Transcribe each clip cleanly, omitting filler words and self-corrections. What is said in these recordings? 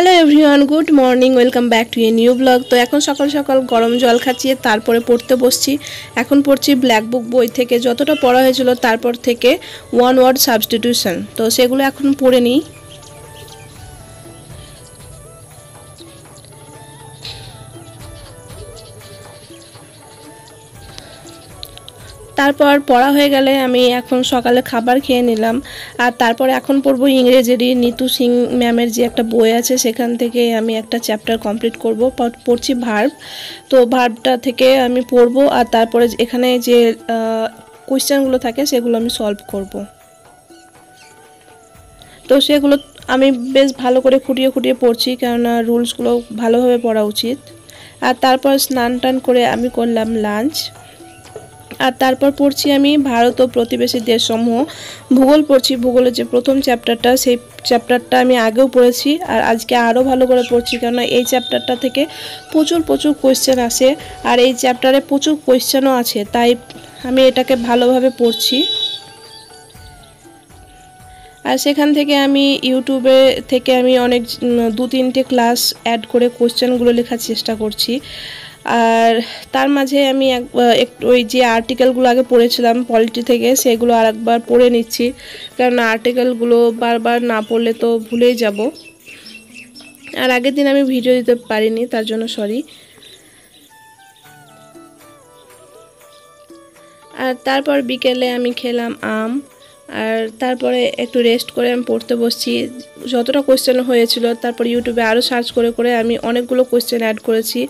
Hello everyone, good morning, welcome back to a new blog. তো এখন সকাল সকাল গরম জল খাচ্ছি, তারপরে পড়তে বসছি। এখন পড়ছি ব্ল্যাক বুক বই থেকে, যতটা পড়া হয়েছিল তারপর থেকে ওয়ান ওয়ার্ড সাবস্টিটিউশন। তো সেগুলো এখন পড়ে নিই। তারপর পড়া হয়ে গেলে আমি এখন সকালে খাবার খেয়ে নিলাম। আর তারপরে এখন পড়বো ইংরেজিরই নিতু সিং ম্যামের যে একটা বই আছে, সেখান থেকে আমি একটা চ্যাপ্টার কমপ্লিট করব। পড়ছি ভার্ব। তো ভার্বটা থেকে আমি পড়বো, আর তারপরে এখানে যে কোয়েশ্চেনগুলো থাকে সেগুলো আমি সলভ করব। তো সেগুলো আমি বেশ ভালো করে খুঁটিয়ে খুঁটিয়ে পড়ছি, কেননা রুলসগুলো ভালোভাবে পড়া উচিত। আর তারপর স্নান টান করে আমি করলাম লাঞ্চ। আর তারপর পড়ছি আমি ভারত ও প্রতিবেশী দেশসমূহ। ভূগোল পড়ছি। ভূগোলের যে প্রথম চ্যাপ্টারটা, সেই চ্যাপ্টারটা আমি আগেও পড়েছি, আর আজকে আরও ভালো করে পড়ছি, কেননা এই চ্যাপ্টারটা থেকে প্রচুর কোয়েশ্চেন আসে, আর এই চ্যাপ্টারে প্রচুর কোয়েশ্চেনও আছে, তাই আমি এটাকে ভালোভাবে পড়ছি। আর সেখান থেকে আমি ইউটিউবে থেকে আমি অনেক 2-3টে ক্লাস অ্যাড করে কোয়েশ্চেনগুলো লেখার চেষ্টা করছি। আর তার মাঝে আমি একটু ওই যে আর্টিকেলগুলো আগে পড়েছিলাম পলিটি থেকে, সেগুলো আরেকবার পড়ে নিচ্ছি, কারণ আর্টিকেলগুলো বারবার না পড়লে তো ভুলেই যাব। আর আগের দিন আমি ভিডিও দিতে পারিনি, তার জন্য সরি। আর তারপর বিকেলে আমি খেলাম আম। আর তারপরে একটু রেস্ট করে আমি পড়তে বসছি। যতটা কোয়েশ্চেন হয়েছিল, তারপর ইউটিউবে আরও সার্চ করে করে আমি অনেকগুলো কোয়েশ্চেন অ্যাড করেছি।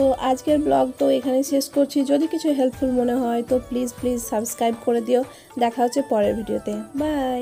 তো আজকের ব্লগ তো এখানে শেষ করছি। যদি কিছু হেল্পফুল মনে হয় তো প্লিজ সাবস্ক্রাইব করে দিও। দেখা হচ্ছে পরের ভিডিওতে। বাই।